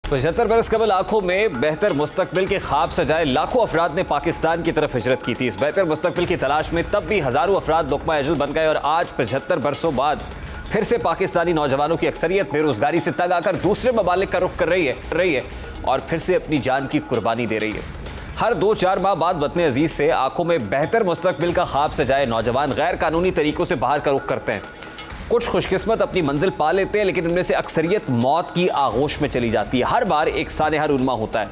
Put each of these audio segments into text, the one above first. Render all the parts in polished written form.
75 बरस कबल आंखों में बेहतर मुस्तकबिल के ख्वाब सजाए लाखों अफराद ने पाकिस्तान की तरफ हिजरत की थी। इस बेहतर मुस्तकबिल की तलाश में तब भी हजारों अफराद लुक़मा अजल बन गए और आज 75 बरसों बाद फिर से पाकिस्तानी नौजवानों की अक्सरियत बेरोजगारी से तंग आकर दूसरे ममालिक का रुख कर रही है और फिर से अपनी जान की कुर्बानी दे रही है। हर 2-4 माह बाद वतन अजीज से आंखों में बेहतर मुस्तकबिल का ख्वाब सजाए नौजवान गैर कानूनी तरीकों से बाहर का रुख करते हैं। कुछ खुशकिस्मत अपनी मंजिल पा लेते हैं, लेकिन इनमें से अक्सरियत मौत की आगोश में चली जाती है। हर बार एक सानेहा रुनमा होता है।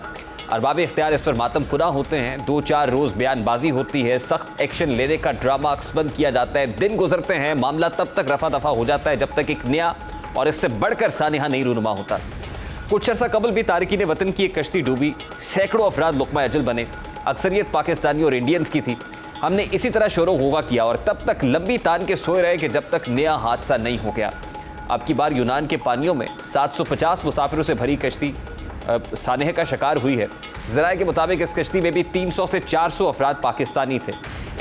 अरबाब इख्तियार इस पर मातम खुदा होते हैं। 2-4 रोज बयानबाजी होती है, सख्त एक्शन लेने का ड्रामा अक्सबंद किया जाता है। दिन गुजरते हैं, मामला तब तक रफा दफा हो जाता है जब तक एक नया और इससे बढ़कर सानेहा नहीं रुनमा होता। कुछ अर्सा कबल भी तारिकीन वतन की एक कश्ती डूबी, सैकड़ों अफराद लुक़मा अजल बने। अक्सरियत पाकिस्तानी और इंडियंस की थी। हमने इसी तरह शोरो होगा किया और तब तक लंबी तान के सोए रहे कि जब तक नया हादसा नहीं हो गया। अब की बार यूनान के पानियों में 750 मुसाफिरों से भरी कश्ती सानेह का शिकार हुई है। ज़राए के मुताबिक इस कश्ती में भी 300 से 400 अफराद पाकिस्तानी थे।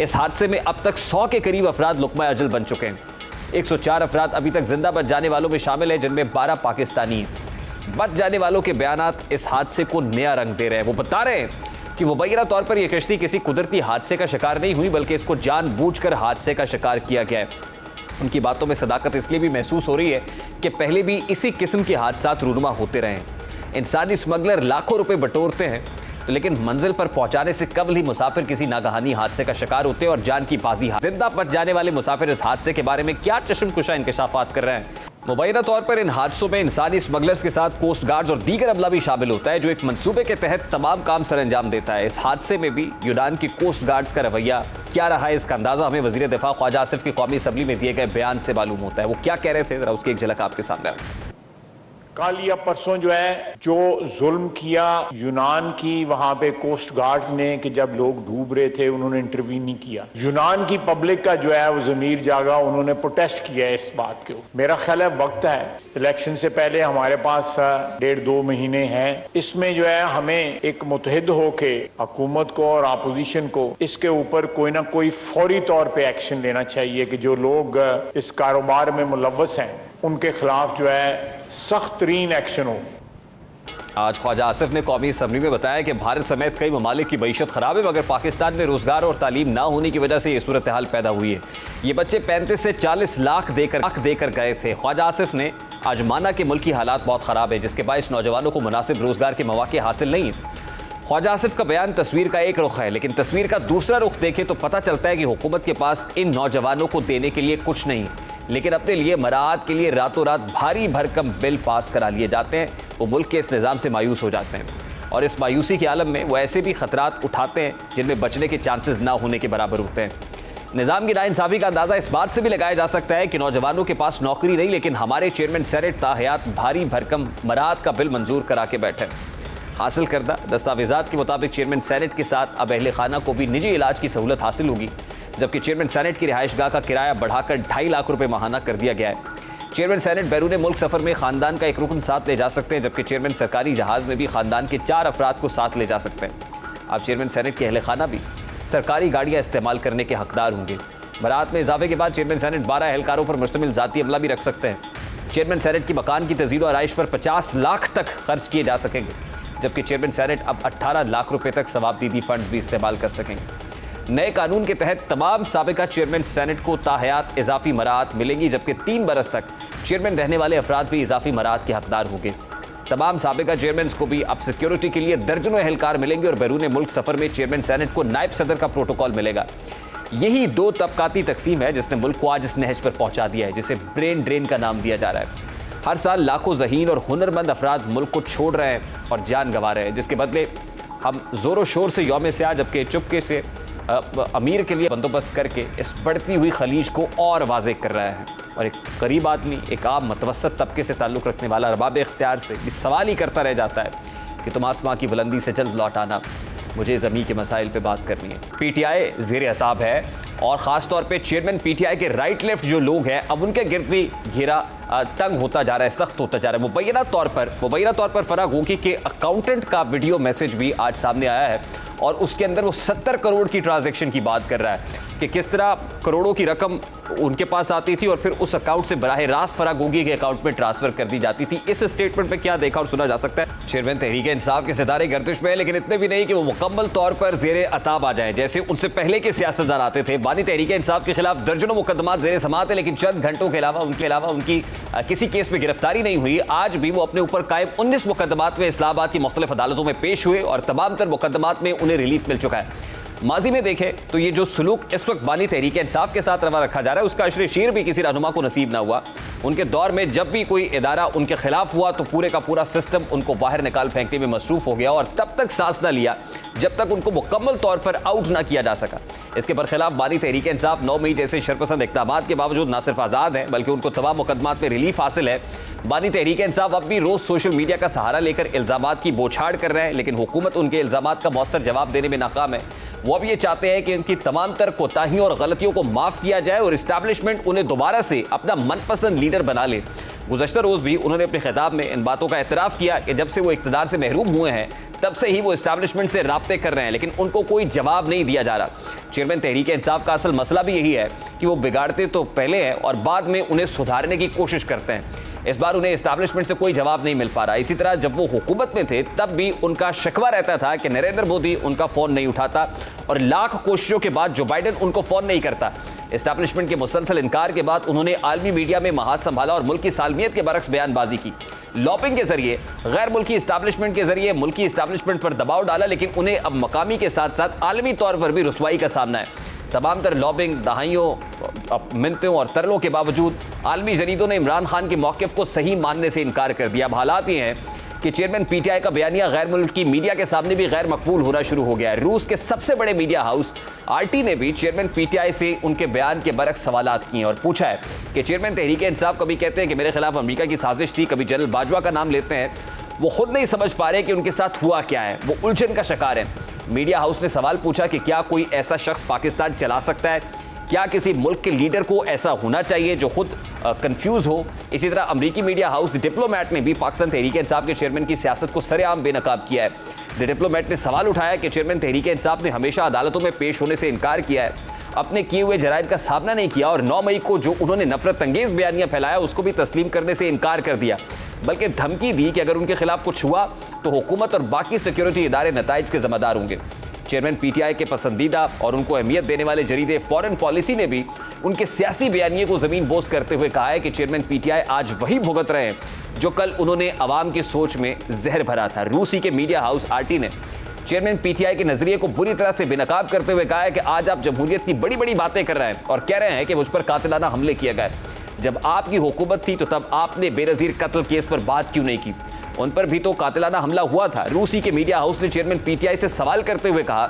इस हादसे में अब तक 100 के करीब अफराद लुक़मा अजल बन चुके हैं। 104 अफराद अभी तक जिंदा बच जाने वालों में शामिल है, जिनमें 12 पाकिस्तानी हैं। बच जाने वालों के बयानात इस हादसे को नया रंग दे रहे हैं। वो बता रहे हैं कि मुबैना तौर पर यह कश्ती किसी कुदरती हादसे का शिकार नहीं हुई, बल्कि इसको जानबूझकर हादसे का शिकार किया गया है। उनकी बातों में सदाकत इसलिए भी महसूस हो रही है कि पहले भी इसी किस्म के हादसात रूनुमा होते रहे हैं। इंसानी स्मगलर लाखों रुपए बटोरते हैं, लेकिन मंजिल पर पहुंचाने से कबल ही मुसाफिर किसी नागहानी हादसे का शिकार होते हैं और जान की बाजी। जिंदा बच जाने वाले मुसाफिर इस हादसे के बारे में क्या चश्मकुशा इंकशाफात कर रहे हैं। मुबैना तौर पर इन हादसों में इंसानी स्मगलर्स के साथ कोस्ट गार्ड्स और दीगर अमला भी शामिल होता है, जो एक मंसूबे के तहत तमाम काम सर अंजाम देता है। इस हादसे में भी यूनान की कोस्ट गार्ड्स का रवैया क्या रहा है, इसका अंदाजा हमें वजीर दिफा ख्वाजा आसिफ की कौमी असम्बली में दिए गए बयान से मालूम होता है। वो क्या कह रहे थे, जरा उसकी एक झलक आपके सामने। कल या परसों जो जुल्म किया यूनान की वहां पे कोस्ट गार्ड्स ने कि जब लोग डूब रहे थे उन्होंने इंटरवीन नहीं किया। यूनान की पब्लिक का वो जमीर जागा, उन्होंने प्रोटेस्ट किया इस बात के ऊपर। मेरा ख्याल है वक्त है, इलेक्शन से पहले हमारे पास 1.5-2 महीने हैं। इसमें हमें एक मुतहिद होके हुकूमत को और अपोजिशन को इसके ऊपर कोई ना कोई फौरी तौर पे एक्शन लेना चाहिए कि जो लोग इस कारोबार में मुलव्वस हैं उनके खिलाफ सख्त तरीन एक्शन हो। आज ख्वाजा आसिफ ने कौमी असम्बली में बताया कि भारत समेत कई ममालिक की मईशत खराब है, मगर पाकिस्तान में रोजगार और तालीम ना होने की वजह से ये सूरत हाल पैदा हुई है। ये बच्चे 35 से 40 लाख देकर गए थे। ख्वाजा आसिफ ने आज माना कि मुल्क की हालात बहुत ख़राब है, जिसके बायस नौजवानों को मुनासिब रोजगार के मौके हासिल नहीं है। ख्वाजा आसिफ का बयान तस्वीर का एक रुख है, लेकिन तस्वीर का दूसरा रुख देखें तो पता चलता है कि हुकूमत के पास इन नौजवानों को देने के लिए कुछ नहीं, लेकिन अपने लिए मराहत के लिए रातों रात भारी भरकम बिल पास करा लिए जाते हैं। वो मुल्क के इस निज़ाम से मायूस हो जाते हैं और इस मायूसी के आलम में वो ऐसे भी खतरात उठाते हैं जिनमें बचने के चांसेस ना होने के बराबर होते हैं। निज़ाम की नाइंसाफ़ी का अंदाज़ा इस बात से भी लगाया जा सकता है कि नौजवानों के पास नौकरी नहीं, लेकिन हमारे चेयरमैन सेनेट ताहयात भारी भरकम मराहत का बिल मंजूर करा के बैठे। हासिल करदा दस्तावेज़ात के मुताबिक चेयरमैन सेनेट के साथ अब अहले खाना को भी निजी इलाज की सहूलत हासिल होगी, जबकि चेयरमैन सेनेट की रिहाइशगाह का किराया बढ़ाकर 2.5 लाख रुपए माहाना कर दिया गया है। चेयरमैन सेनेट बैरून मुल्क सफ़र में ख़ानदान का एक रुकन साथ ले जा सकते हैं, जबकि चेयरमैन सरकारी जहाज़ में भी ख़ानदान के 4 अफराद को साथ ले जा सकते हैं। अब चेयरमैन सेनेट के अहले खाना भी सरकारी गाड़ियाँ इस्तेमाल करने के हकदार होंगे। बरात में इजाफे के बाद चेयरमैन सेनेट 12 एहलकारों पर मुश्तमिल ज़ाती अमला भी रख सकते हैं। चेयरमैन सेनेट की मकान की तज़ीर और आइश पर 50 लाख तक खर्च किए जा सकेंगे, जबकि चेयरमैन सेनेट अब 18 लाख रुपए तक सवाबदीदी फंड्स भी इस्तेमाल कर सकेंगे। नए कानून के तहत तमाम साबिका चेयरमैन सेनेट को ताहयात इजाफी मराहत मिलेंगी, जबकि 3 बरस तक चेयरमैन रहने वाले अफराद भी इजाफी मराहत के हकदार होंगे। तमाम साबिका चेयरमैन को भी अब सिक्योरिटी के लिए दर्जनों एहलकार मिलेंगे और बैरून मुल्क सफ़र में चेयरमैन सेनेट को नायब सदर का प्रोटोकॉल मिलेगा। यही 2 तबकाती तकसीम है जिसने मुल्क को आज इस नहज पर पहुंचा दिया है, जिसे ब्रेन ड्रेन का नाम दिया जा रहा है। हर साल लाखों ज़हीन और हुनरमंद अफराद मुल्क को छोड़ रहे हैं और जान गंवा रहे हैं, जिसके बदले हम ज़ोरों शोर से यौम से आज जबकि चुपके से अमीर के लिए बंदोबस्त करके इस बढ़ती हुई खलीज को और वाज़ेह कर रहा है। और एक गरीब आदमी, एक आम मतवसत तबके से ताल्लुक़ रखने वाला अरबाब इख्तियार से इस सवाल ही करता रह जाता है कि तुम आसमां की बुलंदी से जल्द लौट आना, मुझे ज़मीन के मसाइल पे बात करनी है। पीटीआई ज़ेर अताब है और ख़ास तौर पे चेयरमैन पीटीआई के राइट लेफ्ट जो लोग हैं अब उनके गिर्द भी घेरा तंग होता जा रहा है, सख्त होता जा रहा है। मुबैना तौर पर फराह गोगी के अकाउंटेंट का वीडियो मैसेज भी आज सामने आया है और उसके अंदर वो 70 करोड़ की ट्रांजैक्शन की बात कर रहा है कि किस तरह करोड़ों की रकम उनके पास आती थी और फिर उस अकाउंट से बराह रास्त फराह गोगी के अकाउंट में ट्रांसफर कर दी जाती थी। इस स्टेटमेंट में क्या देखा और सुना जा सकता है? चेयरमैन तहरीक इंसाफ के सितारे गर्दिश में है, लेकिन इतने भी नहीं कि वो मुकम्मल तौर पर जेरे अताब आ जाए जैसे उनसे पहले के सियासतदान आते थे। बानी तहरीक इंसाफ के खिलाफ दर्जनों मुकदमात जेरे समात है, लेकिन चंद घंटों के अलावा उनकी किसी केस में गिरफ्तारी नहीं हुई। आज भी वो अपने ऊपर कायम 19 मुकदमात में इस्लामाबाद की मुख्तलिफ अदालतों में पेश हुए और तमाम तर मुकदमात में उन्हें रिलीफ मिल चुका है। माजी में देखें तो ये जो सलूक इस वक्त बानी तहरीक इंसाफ के साथ रवा रखा जा रहा है, उसका अशरे शीर भी किसी रहनुमा को नसीब ना हुआ। उनके दौर में जब भी कोई इदारा उनके खिलाफ हुआ तो पूरे का पूरा सिस्टम उनको बाहर निकाल फेंकने में मसरूफ हो गया और तब तक सांस ना लिया जब तक उनको मुकम्मल तौर पर आउट ना किया जा सका। इसके बरखिलाफ बानी तहरीक इंसाफ 9 मई जैसे शरपसंद इक़दामात के बावजूद ना सिर्फ आज़ाद है बल्कि उनको तमाम मुकदमात में रिलीफ हासिल है। बानी तहरीक इंसाफ अब भी रोज सोशल मीडिया का सहारा लेकर इल्जामात की बौछार कर रहे हैं, लेकिन हुकूमत उनके इल्जामात का मौसर जवाब देने में नाकाम है। वो अब ये चाहते हैं कि उनकी तमाम तर कोताहियों और गलतियों को माफ किया जाए और इस्टेब्लिशमेंट उन्हें दोबारा से अपना मनपसंद लीडर बना ले। गुज़श्ता रोज भी उन्होंने अपने खिताब में इन बातों का एतराफ़ किया कि जब से वो इक़्तिदार से महरूम हुए हैं तब से ही वो इस्टेब्लिशमेंट से राब्ते कर रहे हैं, लेकिन उनको कोई जवाब नहीं दिया जा रहा। चेयरमैन तहरीक इंसाफ का असल मसला भी यही है कि वो बिगाड़ते तो पहले हैं और बाद में उन्हें सुधारने की कोशिश करते हैं। इस बार उन्हें इस्टेब्लिशमेंट से कोई जवाब नहीं मिल पा रहा। इसी तरह जब वो हुकूमत में थे तब भी उनका शिकवा रहता था कि नरेंद्र मोदी उनका फ़ोन नहीं उठाता और लाख कोशिशों के बाद जो बाइडेन उनको फ़ोन नहीं करता। इस्टेब्लिशमेंट के मुसलसल इनकार के बाद उन्होंने आलमी मीडिया में महाज संभाला और मुल्क की सालमियत के बरक्स बयानबाजी की। लॉबिंग के जरिए गैर मुल्की इस्टेब्लिशमेंट के जरिए मुल्की इस्टेब्लिशमेंट पर दबाव डाला, लेकिन उन्हें अब मकामी के साथ साथ आलमी तौर पर भी रुसवाई का सामना है। तमाम तर लॉबिंग, दहाइयों, मिन्नतों और तरलों के बावजूद आलमी जरीदों ने इमरान खान के मौक़िफ़ को सही मानने से इनकार कर दिया। अब हालात ये हैं कि चेयरमैन पीटीआई का बयानिया गैर मुल्की मीडिया के सामने भी गैर मकबूल होना शुरू हो गया है। रूस के सबसे बड़े मीडिया हाउस आरटी ने भी चेयरमैन पीटीआई से उनके बयान के बरक्स सवालात किए और पूछा है कि चेयरमैन तहरीक इंसाफ कभी कहते हैं कि मेरे खिलाफ अमेरिका की साजिश थी, कभी जनरल बाजवा का नाम लेते हैं। वो खुद नहीं समझ पा रहे कि उनके साथ हुआ क्या है, वो उलझन का शिकार है। मीडिया हाउस ने सवाल पूछा कि क्या कोई ऐसा शख्स पाकिस्तान चला सकता है? क्या किसी मुल्क के लीडर को ऐसा होना चाहिए जो खुद कंफ्यूज हो? इसी तरह अमेरिकी मीडिया हाउस द डिप्लोमेट ने भी पाकिस्तान तहरीक इंसाफ के चेयरमैन की सियासत को सरेआम बेनकाब किया है। द डिप्लोमेट ने सवाल उठाया कि चेयरमैन तहरीक इंसाफ ने हमेशा अदालतों में पेश होने से इनकार किया है, अपने किए हुए जराइम का सामना नहीं किया और 9 मई को जो उन्होंने नफरत अंगेज बयानियां फैलाया उसको भी तस्लीम करने से इनकार कर दिया, बल्कि धमकी दी कि अगर उनके खिलाफ कुछ हुआ तो हुकूमत और बाकी सिक्योरिटी इदारे नताइज के जिम्मेदार होंगे। चेयरमैन पीटीआई के पसंदीदा और उनको अहमियत देने वाले जरीदे फॉरेन पॉलिसी ने भी उनके सियासी बयानिए को जमीन बोस करते हुए कहा है कि चेयरमैन पीटीआई आज वही भुगत रहे हैं जो कल उन्होंने अवाम की सोच में जहर भरा था। रूसी के मीडिया हाउस आरटी ने चेयरमैन पीटीआई के नजरिए को बुरी तरह से बेनकाब करते हुए कहा है कि आज आप जमहूरियत की बड़ी बड़ी बातें कर रहे हैं और कह रहे हैं कि मुझ पर कातिलाना हमले किए गए। जब आपकी हुकूमत थी तो तब आपने बेनज़ीर कत्ल केस पर बात क्यों नहीं की? उन पर भी तो कातिलाना हमला हुआ था। रूसी के मीडिया हाउस ने चेयरमैन पीटीआई से सवाल करते हुए कहा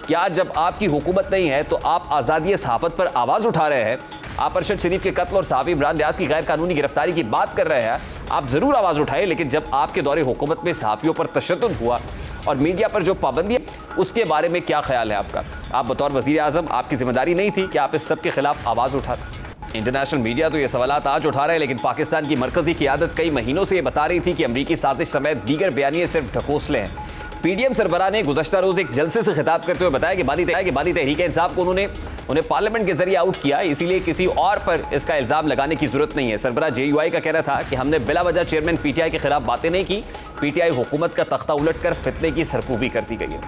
कि आज जब आपकी हुकूमत नहीं है तो आप आज़ादी सहाफ़त पर आवाज़ उठा रहे हैं। आप अरशद शरीफ के कत्ल और सहाफ़ी इमरान रियाज की गैर कानूनी गिरफ्तारी की बात कर रहे हैं। आप ज़रूर आवाज़ उठाए, लेकिन जब आपके दौरे हुकूमत में सहाफ़ियों पर तशद्दुद हुआ और मीडिया पर जो पाबंदी उसके बारे में क्या ख्याल है आपका? आप बतौर वज़ीर आज़म आपकी जिम्मेदारी नहीं थी कि आप इस सब के खिलाफ आवाज़ उठाते? इंटरनेशनल मीडिया तो ये सवालात आज उठा रहे हैं, लेकिन पाकिस्तान की मरकजी क़ियादत कई महीनों से ये बता रही थी कि अमरीकी साजिश समेत दीगर बयानिए सिर्फ ढकोसले हैं। पीडीएम सरबराह ने गुज़श्ता रोज़ एक जलसे से खिताब करते हुए बताया कि बानी तहरीक इंसाफ को उन्हें पार्लियामेंट के जरिए आउट किया, इसीलिए किसी और पर इसका इल्ज़ाम लगाने की जरूरत नहीं है। सरबराह जेयूआई का कहना था कि हमने बिला वजह चेयरमैन पीटीआई के खिलाफ बातें नहीं की, पीटीआई हुकूमत का तख्ता उलट कर फितने की सरकूबी करती गई है।